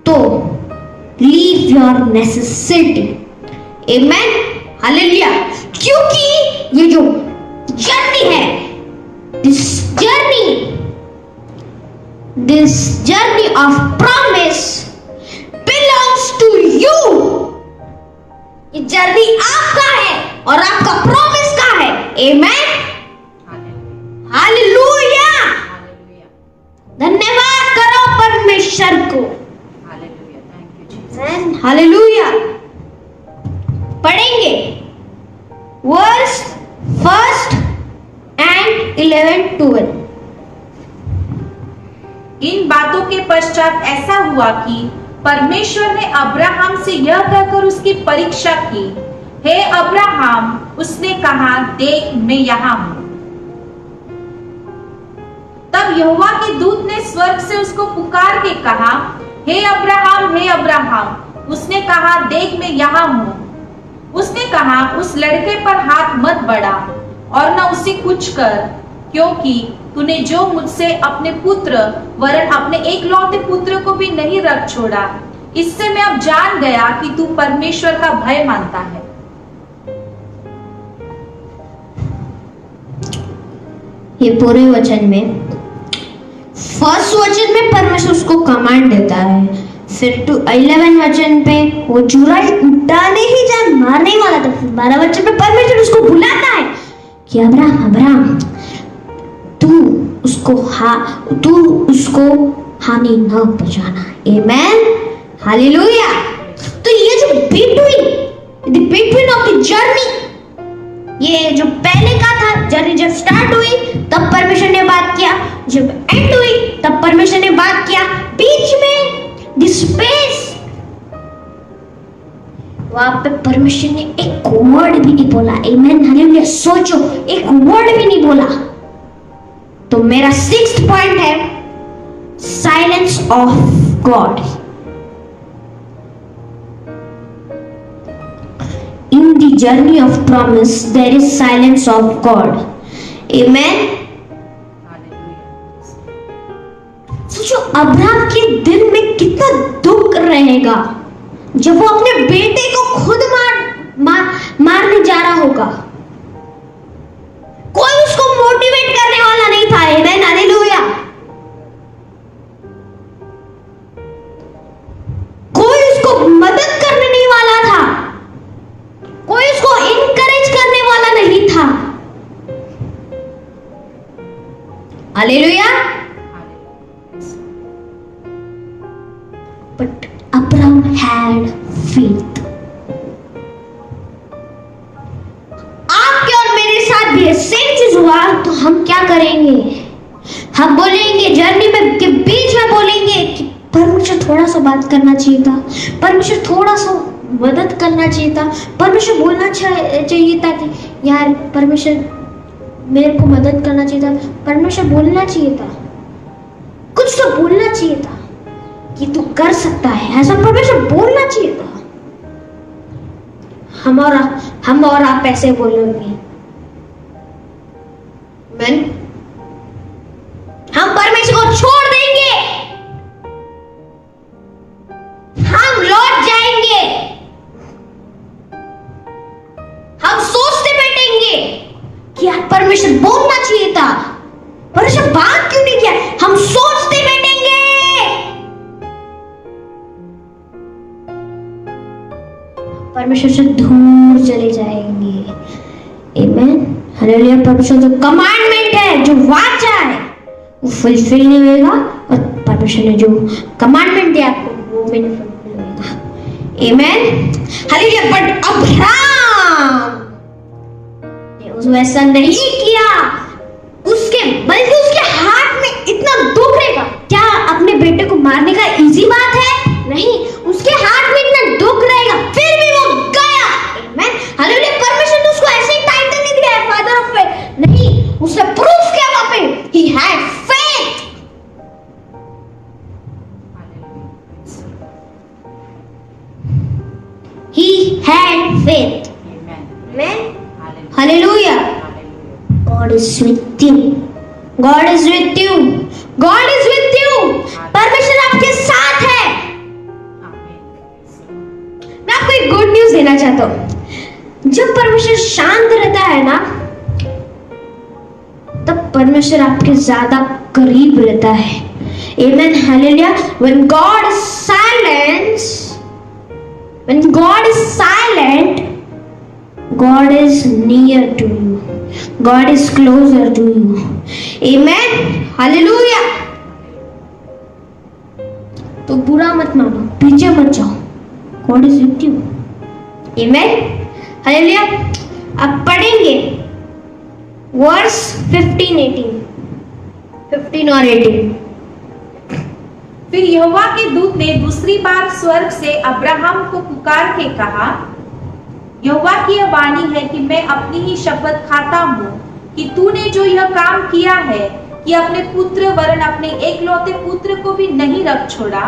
तो leave your necessity. Amen. Hallelujah. क्योंकि ये जो जर्नी है, this journey of promise belongs to you. ये जर्नी आपका है और आपका प्रॉमिस का है। आमेन, हालेलुया। धन्यवाद करो परमेश्वर को। हालेलुया। पढ़ेंगे वर्स 1 and 11-12। इन बातों के पश्चात ऐसा हुआ कि परमेश्वर ने अब्राहम से यह कहकर उसकी परीक्षा की, हे अब्राहम, उसने कहा, देख मैं यहाँ हूँ। तब यहोवा के दूत ने स्वर्ग से उसको पुकार के कहा, हे अब्राहम, हे अब्राहम। उसने कहा, देख मैं यहाँ हूँ। उसने कहा, उस लड़के पर हाथ मत बढ़ा और न उसे कुछ कर, क्योंकि तूने जो मुझसे अपने पुत्र वरन अपने एकलौते पुत्र को भी नहीं रख छोड़ा। इससे मैं अब जान गया कि तू परमेश्वर का भय मानता है। ये पूरे वचन में फर्स्ट वचन में परमेश्वर उसको कमांड देता है, फिर 11 वचन पे वो चूरा उठाने ही जा मारने वाला था, फिर 12 वचन पे परमेश्वर उसको बुलाता है कि अब्राहम, अब्राहम, तू तू उसको हानि न पहुंचाना। आमेन, हालेलुया। तो ये जो बिटवीन ऑफ द जर्नी, ये जो पहले का था, जर्नी जब स्टार्ट हुई तब परमेश्वर ने बात किया, जब एंड हुई तब परमेश्वर ने बात किया, बीच में द स्पेस, वहां पे परमेश्वर ने एक वर्ड भी नहीं बोला। आमेन, हालेलुया। सोचो, एक वर्ड भी नहीं बोला। तो मेरा 6th पॉइंट है silence of God. In the journey of promise, there is silence of God. Amen. सोचो, अब्राहम के दिल में कितना दुख रहेगा जब वो अपने बेटे को खुद मारने जा रहा होगा। कोई उसको मोटिवेट करने वाला नहीं था। आमेन, हालेलुया। कोई उसको मदद करने नहीं वाला था, कोई उसको इनकरेज करने वाला नहीं था। Hallelujah. But Abraham had faith. आपके और मेरे साथ भी सेम चीज हुआ तो हम क्या करेंगे? हम बोलेंगे, जर्नी में के बीच में बोलेंगे कि परमेश्वर थोड़ा सा बात करना चाहिए था, परमेश्वर थोड़ा सा मदद करना चाहिए था, परमेश्वर बोलना चाहिए था कि यार परमेश्वर मेरे को मदद करना चाहिए था, परमेश्वर बोलना चाहिए था, कुछ तो बोलना चाहिए था कि तू कर सकता है, ऐसा परमेश्वर बोलना चाहिए था। हम और आप ऐसे बोलेंगे, हम परमेश्वर को छोड़ देंगे, हम लौट जाएंगे, हम सोचते बैठेंगे कि यार परमेश्वर बोलना चाहिए था, परमेश्वर बात क्यों नहीं किया, हम सोचते बैठेंगे। परमेश्वर से दूर चले जाएंगे। आमेन, हालेलुया। परमेश्वर जो कमांडमेंट है, जो वाचा है, वो फुलफिल नहीं होगा, और परमेश्वर ने जो कमांडमेंट दिया आपको वो भी नहीं फुलफिल होगा। आमेन, हालेलुया। बट अब्राहम ने वैसा नहीं किया, बल्कि उसके हाथ में इतना दुख रहेगा। क्या अपने बेटे को मारने का इजी बात है? नहीं, उसके हाथ में इतना दुख रहेगा, फिर भी वो गया। आमेन, हालेलुया। परमेश्वर ने उसको ऐसे ही टाइटल नहीं दिया है, फादर ऑफ फेथ, नहीं, उसने प्रूफ किया वहां पे, he had faith. He had faith. Amen. Hallelujah. God is with you. God is with you. God is with you. परमेश्वर आपके साथ है। मैं आपको एक गुड न्यूज देना चाहता हूँ। जब परमेश्वर शांत रहता है ना, तब परमेश्वर आपके ज्यादा करीब रहता है। Amen. Hallelujah. When God is silent, God is near to you. God is closer to you. Amen. Hallelujah. तो बुरा मत मानो, पीछे मत जाओ। God is with you. Amen. Hallelujah. अब पढ़ेंगे वर्स 15 और 18। फिर यहोवा के दूत ने दूसरी बार स्वर्ग से अब्राहम को पुकार के कहा, यहोवा की यह वाणी है कि मैं अपनी ही शपथ खाता हूँ कि तूने जो यह काम किया है कि अपने पुत्र वरन अपने एकलौते पुत्र को भी नहीं रख छोड़ा,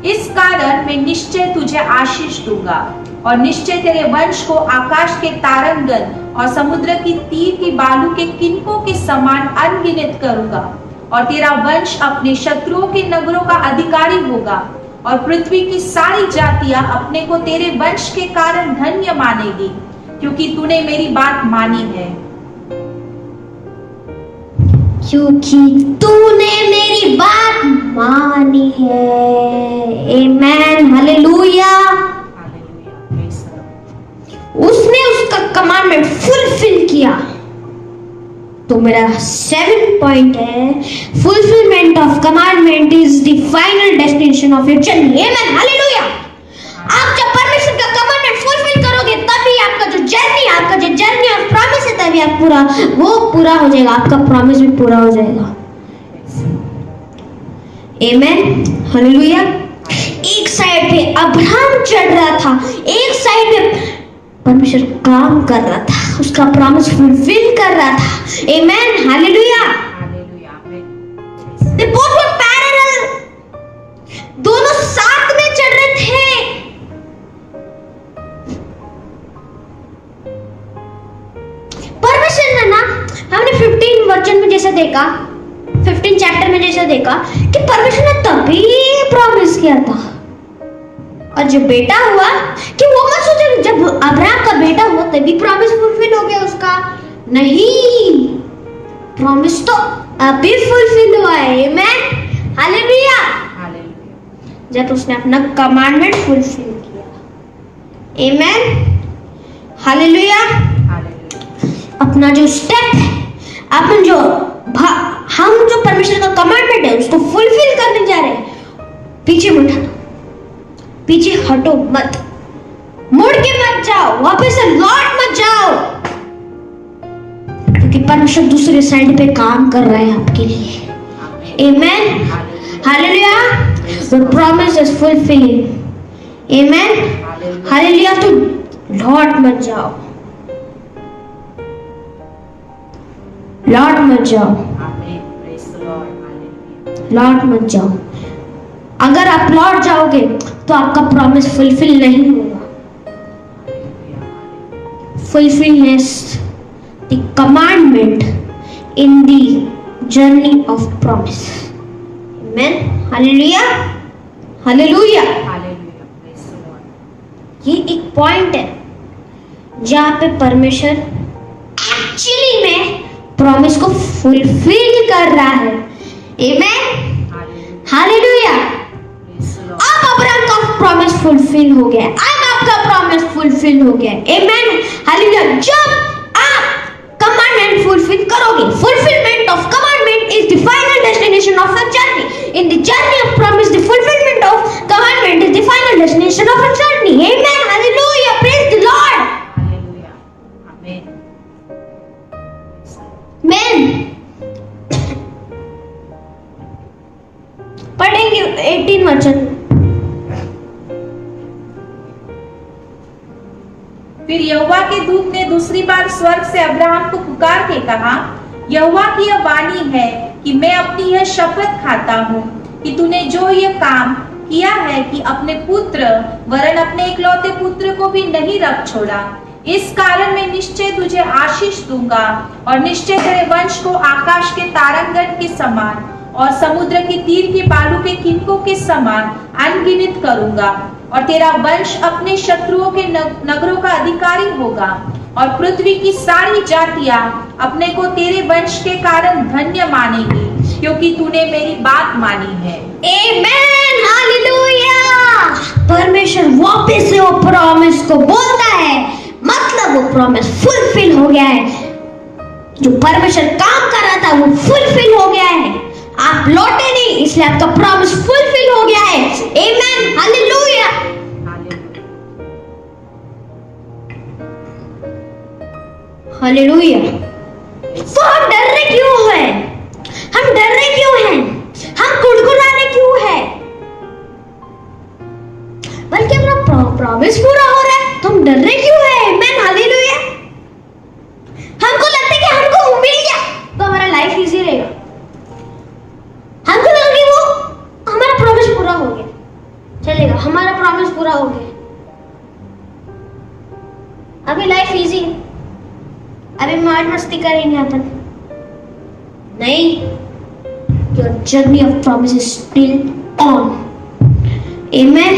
इस कारण मैं निश्चय तुझे आशीष दूंगा और निश्चय तेरे वंश को आकाश के तारंगन और समुद्र की तीर की बालू के किनकों के समान अनगिनत करूंगा, और तेरा वंश अपने शत्रुओं के नगरों का अधिकारी होगा, और पृथ्वी की सारी जातियां अपने को तेरे वंश के कारण धन्य मानेगी, क्योंकि तूने मेरी बात मानी है। क्योंकि तूने मेरी बात मानी है। आमेन, हालेलुया। उसने उसका कमांडमेंट फुलफिल किया। तो मेरा 7 पॉइंट है, fulfilment of commandment is the final destination of your journey. आमेन, हालेलुया। आप जब परमेश्वर का कमांडमेंट फुलफिल करोगे तभी आपका जो जर्नी ऑफ प्रॉमिस है तभी आप पूरा हो जाएगा, आपका प्रॉमिस भी पूरा हो जाएगा। आमेन, हालेलुया। एक साइड पे अब्राहम चढ़ रहा था, एक साइड पे परमेश्वर काम कर रहा था, उसका प्रॉमिस फुलफिल कर रहा था। आमेन, hallelujah. They both were parallel, दोनों साथ में चढ़ रहे थे। परमेश्वर ने ना, हमने 15 वचन में जैसा देखा, 15 चैप्टर में जैसा देखा कि परमेश्वर ने तभी प्रॉमिस किया था, और जब बेटा हुआ कि वो मत सोचे जब अब्राहम का बेटा हुआ तभी प्रॉमिस फुलफिल हो गया उसका, नहीं, प्रॉमिस तो अभी फुलफिल हुआ है। आमेन, हालेलुया। जब उसने अपना कमांडमेंट फुलफिल किया। आमेन, हालेलुया। अपना जो स्टेप है, अपन जो हम जो परमेश्वर का कमांडमेंट है उसको फुलफिल करने जा रहे हैं, पीछे मत हटो, पीछे हटो मत, मुड़ के मत जाओ, वापस से लौट मत जाओ, क्योंकि परमेश्वर दूसरे साइड पे काम कर रहा है आपके लिए। आमेन, हालेलुया। The promise is fulfilling. Amen, हालेलुया। तो लौट मत जाओ, लौट मत जाओ, लौट मत जाओ। अगर आप लौट जाओगे तो आपका प्रॉमिस फुलफिल नहीं होगा। Fulfillness the commandment in the journey of promise. Amen, hallelujah, hallelujah. ये एक पॉइंट है जहां पे परमेश्वर एक्चुअली में प्रॉमिस को फुलफिल कर रहा है। आमेन, हालेलुया। अब अब्राहम का प्रॉमिस फुलफिल हो गया, अब आपका प्रॉमिस फुलफिल हो गया। आमेन, हालेलुया। जब आप कमांडमेंट फुलफिल करोगे, fulfilment of commandment is the final destination of your journey. In the journey of promise the fulfilment of commandment is the final destination of your journey. आमेन, हालेलुया, प्रेज द लॉर्ड। आमेन, आमेन। पढ़ेंगे 18 वचन। फिर यहोवा के दूत ने दूसरी बार स्वर्ग से अब्राहम को पुकार के कहा, यहोवा की यह वाणी है कि मैं अपनी यह शपथ खाता हूँ कि तूने जो यह काम किया है कि अपने पुत्र वरन अपने इकलौते पुत्र को भी नहीं रख छोड़ा, इस कारण मैं निश्चय तुझे आशीष दूंगा और निश्चय तेरे वंश को आकाश के तारागण के समान और समुद्र के तीर के बालू के किनकों के समान अनगिनत करूंगा, और तेरा वंश अपने शत्रुओं के नगरों का अधिकारी होगा, और पृथ्वी की सारी जातियां अपने को तेरे वंश के कारण धन्य मानेंगी, क्योंकि तूने मेरी बात मानी है। आमेन, हालेलुया। परमेश्वर वापस से वो प्रॉमिस को बोलता है, मतलब वो प्रॉमिस फुलफिल हो गया है। जो परमेश्वर काम कर रहा था वो फुलफिल हो गया है। आप लौटे नहीं, इसलिए आपका प्रॉमिस फुलफिल हो गया है। आमेन, हालेलुया। हालेलुया। तो हम डर रहे क्यों हैं? हम डर रहे क्यों हैं? हम गुड़गुड़ा रहे क्यों हैं? बल्कि अपना प्रॉमिस पूरा हो रहा है तो हम डर रहे क्यों हैं? आमेन, हालेलुया। हमको लगता है कि हमको मिल गया तो हमारा लाइफ इजी रहेगा। हमको लगा कि वो हमारा प्रॉमिस पूरा हो गया, चलेगा, हमारा प्रॉमिस पूरा हो गया, अभी लाइफ इजी है, अभी मौज मस्ती करेंगे अपन। नहीं, your journey of promise is still on. Amen.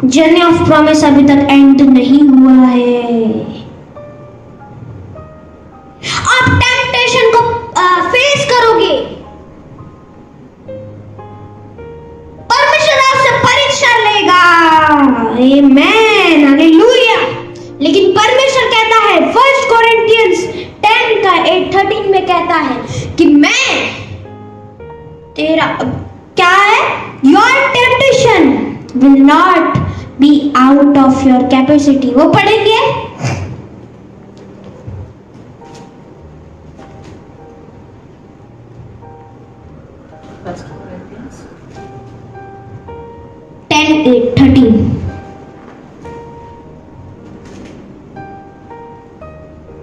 Journey of promise अभी तक एंड नहीं हुआ है। आप टेम्पटेशन को फेस करोगे, परमेश्वर आपसे परीक्षा लेगा। आमेन, हालेलुया। लेकिन परमेश्वर कहता है 1 कोरिंथियंस 8:13 में कहता है कि मैं तेरा क्या है, your temptation will not be out of your capacity. वो पढ़ेंगे। टेन 8:13।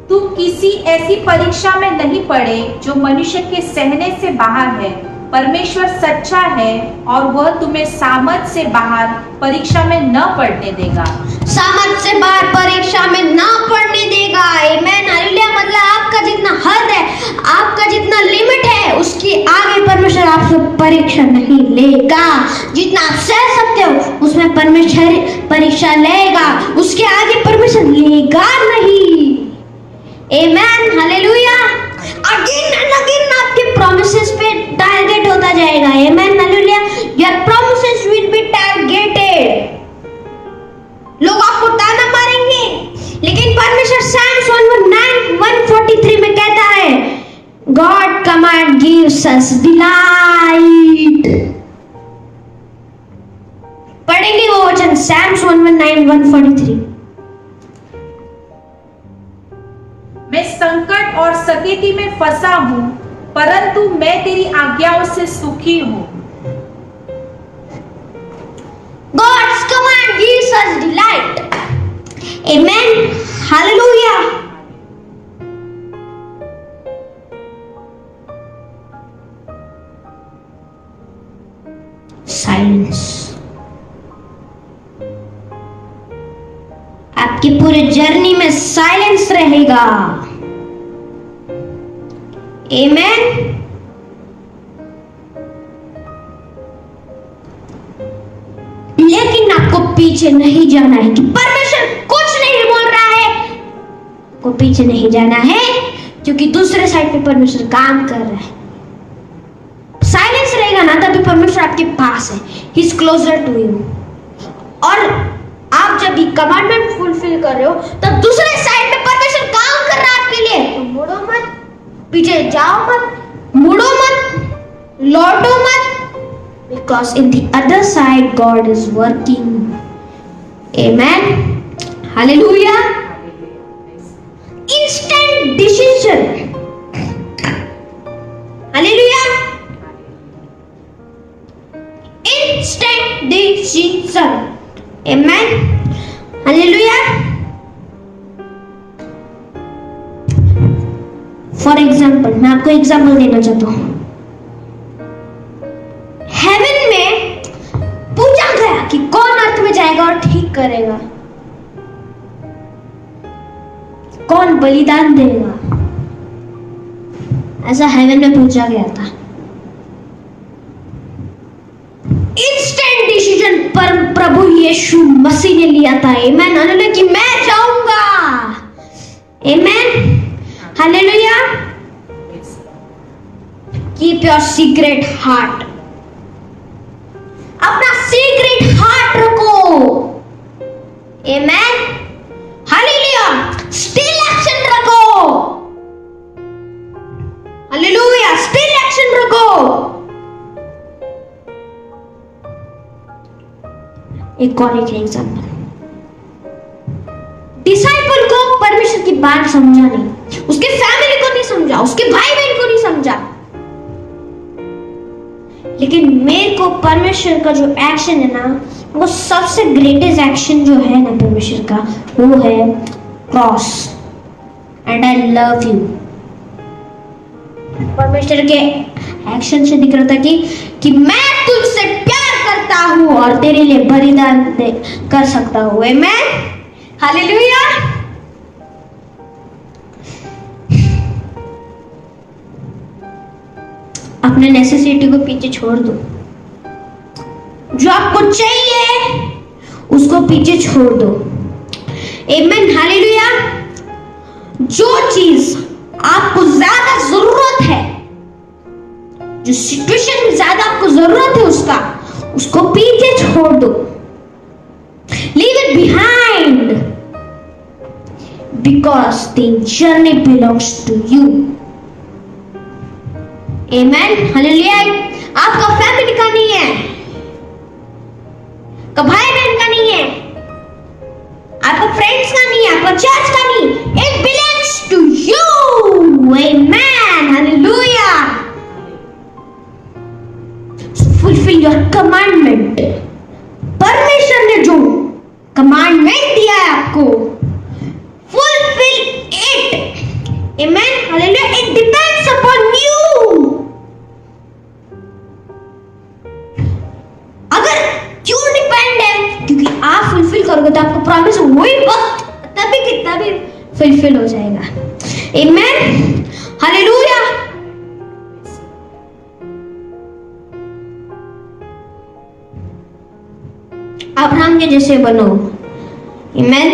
तुम किसी ऐसी परीक्षा में नहीं पड़े जो मनुष्य के सहने से बाहर है। परमेश्वर सच्चा है और वह तुम्हें सामर्थ से बाहर परीक्षा में न पड़ने देगा। सामर्थ से बाहर परीक्षा में ना पढ़ने देगा। आमीन हालेलुया। मतलब आपका जितना हद है, आपका जितना लिमिट है, उसकी आगे परमेश्वर आपसे परीक्षा नहीं लेगा। जितना आप सह सकते हो उसमें परमेश्वर परीक्षा लेगा, उसके आगे परमेश्वर लेगा नहीं। आमीन हालेलुया। अगेन एंड अगेन आपके प्रोमिसेस पे टारगेट होता जाएगा। आमीन hallelujah. Your promises will be targeted. लोग आपको ताना मारेंगे, लेकिन परमेश्वर साइंस 1:9-143 में कहता है, God command gives us delight. पढ़ेंगे वो वचन, साइंस 1:9-143। मैं संकट और सकेती में फंसा हूँ, परंतु मैं तेरी आज्ञाओं से सुखी हूँ। God's command gives us delight. Amen. Hallelujah. Silence. आपकी पूरे जर्नी में साइलेंस रहेगा। Amen. लेकिन आपको पीछे नहीं जाना है कि परमेश्वर कुछ नहीं बोल रहा है, को पीछे नहीं जाना है, क्योंकि दूसरे साइड पे परमेश्वर काम कर रहा है। साइलेंस रहेगा ना, तभी परमेश्वर आपके पास है, he is closer to you. और आप जब ये कमांडमेंट फुलफिल कर रहे हो, तब दूसरे साइड पे परमेश्वर काम कर रहा है आपके लिए। तो मुड़ो मत, पीछे जाओ मत, मुड़ो मत, लौटो मत, because in the other side God is working. Amen. Hallelujah. Instant decision. Hallelujah. Instant decision. Amen. Hallelujah. For example, मैं आपको एग्जाम्पल देना चाहता हूँ। हेवन में पूछा गया कि कौन अर्थ में जाएगा और ठीक करेगा, कौन बलिदान देगा, ऐसा हेवन में पूछा गया था। इंस्टेंट डिसीजन पर प्रभु यीशु मसीह ने लिया था। आमीन हालेलुया। कि मैं जाऊंगा। आमीन hallelujah. Keep your secret heart. अपना सीक्रेट हार्ट रखो। आमीन हालेलुया। स्टिल एक्शन रखो। हालेलुया। स्टिल एक्शन रखो। एक और एग्जांपल, डिसाइपल को परमेश्वर की बात समझा नहीं, उसके फैमिली को नहीं समझा, उसके भाई बहन को नहीं समझा, लेकिन मेरे को परमेश्वर का जो एक्शन है ना, वो सबसे ग्रेटेस्ट एक्शन जो है ना परमेश्वर का, वो है cross and I love you. परमेश्वर के एक्शन से दिख रहा था कि मैं तुझसे प्यार करता हूँ और तेरे लिए बलिदान कर सकता हूँ। आमीन हालेलुया। अपने नेसेसिटी को पीछे छोड़ दो, जो आपको चाहिए उसको पीछे छोड़ दो। आमीन हालेलुया। जो चीज आपको ज्यादा जरूरत है, जो सिचुएशन में ज्यादा आपको जरूरत है उसको पीछे छोड़ दो। Leave it behind because the journey belongs to you. Amen, hallelujah. आपका फैमिली का नहीं है, का भाई बहन का नहीं है, आपका फ्रेंड्स का नहीं है, आपका चर्च का नहीं, it belongs to you. Amen, hallelujah. Fulfil your commandment. परमेश्वर ने जो कमांडमेंट दिया है आपको, fulfil it. Amen, hallelujah. It depends upon you. अगर क्यों डिपेंड है? क्योंकि आप फुलफिल करोगे तो आपको प्रॉमिस वही वक्त तभी की तभी फुलफिल हो जाएगा। आमेन, हालेलुया। अब्राहम के जैसे बनो। आमेन,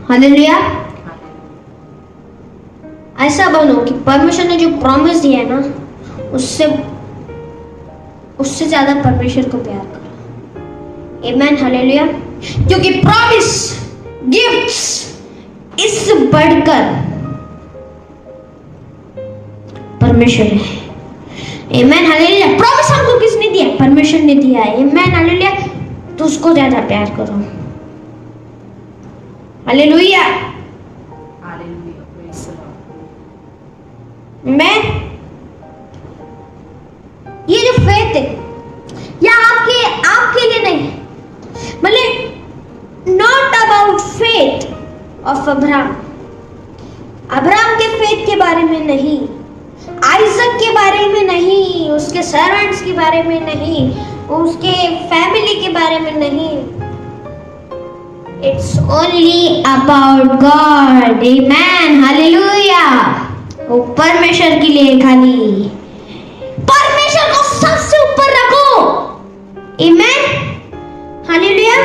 हालेलुया। ऐसा बनो कि परमेश्वर ने जो प्रॉमिस दिया है ना, उससे ज्यादा परमेश्वर को प्यार करो। आमेन, हालेलुया। क्योंकि प्रॉमिस, गिफ्ट्स, इससे बढ़कर परमेश्वर है। आमेन, हालेलुया। प्रॉमिस हमको किसने दिया? परमेश्वर ने दिया है। आमेन, हालेलुया। तो उसको ज्यादा प्यार करो। हालेलुया। मैं ये जो फेथ है, या आपके लिए नहीं, मतलब not about faith of Abraham. Abraham के फेथ के बारे में नहीं, आइजक के बारे में नहीं, उसके सर्वेंट्स के बारे में नहीं, उसके फैमिली के बारे में नहीं। It's only about God. Amen, hallelujah. वो परमेश्वर के लिए, खाली परमेश्वर को सबसे ऊपर रखो। आमेन, हालेलुया।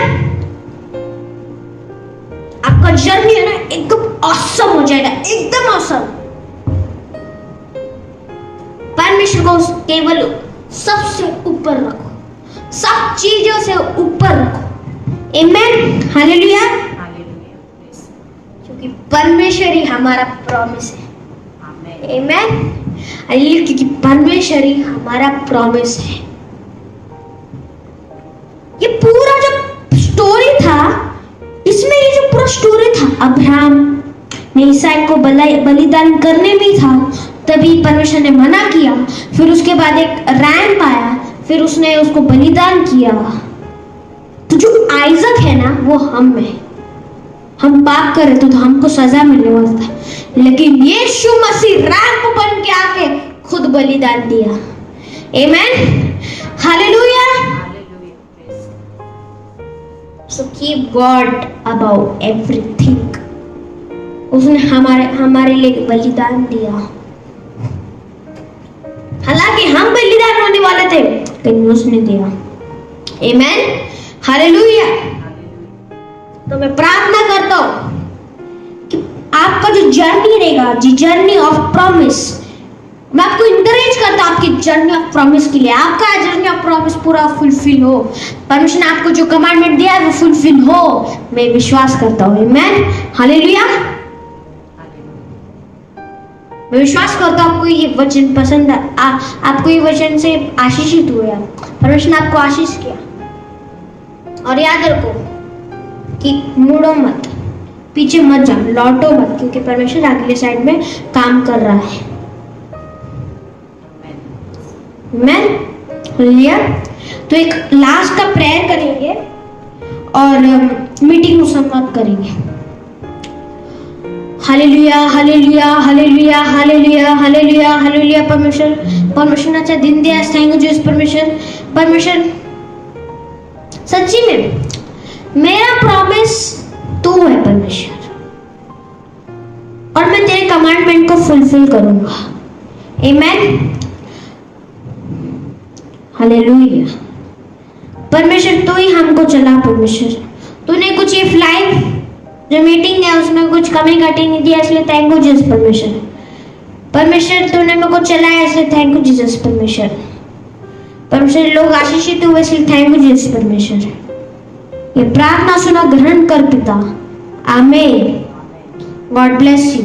आपका जर्नी है ना, एकदम ऑसम हो जाएगा, एकदम ऑसम। परमेश्वर को केवल सबसे ऊपर रखो, सब चीजों से ऊपर रखो। आमेन, हालेलुया। क्योंकि परमेश्वर ही हमारा प्रॉमिस है। आमेन, हालेलुया। क्योंकि परमेश्वर ही हमारा प्रॉमिस है। ये पूरा जो स्टोरी था, इसमें ये जो पूरा स्टोरी था, अब्राहम ने इसहाक को बलिदान करने में था, तभी परमेश्वर ने मना किया। फिर उसके बाद एक रैम आया, फिर उसने उसको बलिदान किया। तो जो आइजक है ना, वो हम है। हम पाप कर रहे थे तो हमको सजा मिलने वाला था, लेकिन यीशु मसीह रैम बन के आके खुद बलिदान दिया। आमेन, hallelujah. So keep God above everything. उसने हमारे लिए बलिदान दिया। हालांकि हम बलिदान होने वाले थे, लेकिन उसने दिया। आमेन, हालेलुया। तो मैं प्रार्थना करता हूँ कि आपका जो जर्नी रहेगा, जी जर्नी ऑफ प्रॉमिस, मैं आपको इंकरेज करता हूँ आपकी जर्नी ऑफ प्रॉमिस के लिए। आपका जर्नी ऑफ प्रॉमिस पूरा फुलफिल हो, परमेश्वर ने आपको जो कमांडमेंट दिया है वो फुलफिल हो, मैं विश्वास करता हूँ। आमेन, हालेलुया। मैं विश्वास करता हूँ आपको ये वचन पसंद है, आपको ये वचन से आशीषित हुए, परमेश्वर ने आपको आशीष किया। और याद रखो कि मुड़ो मत, पीछे मत जाओ, लौटो मत, क्योंकि परमेश्वर अगले साइड में काम कर रहा है। आमेन, हालेलुया। तो एक लास्ट का प्रेयर करेंगे और मीटिंग को समाप्त करेंगे। Hallelujah, hallelujah, hallelujah, hallelujah, hallelujah, hallelujah. परमेश्वर ने अच्छा दिन दिया। थैंक यू जीसस परमेश्वर। सच्ची में मेरा प्रॉमिस तू है परमेश्वर, और मैं तेरे कमांडमेंट को फुलफिल करूंगा। आमेन, हालेलुया। परमेश्वर तू ही हमको चला। परमेश्वर तूने कुछ ये लाइव जो मीटिंग है उसमें कुछ कमी घटी नहीं दिया, इसलिए थैंक यू जीसस परमेश्वर। तूने मेरे को चलाया, इसलिए थैंक यू जीसस परमेश्वर। लोग आशीषित हुए, इसलिए थैंक यू जीसस परमेश्वर। ये प्रार्थना सुना, ग्रहण कर पिता। आमीन। God bless you.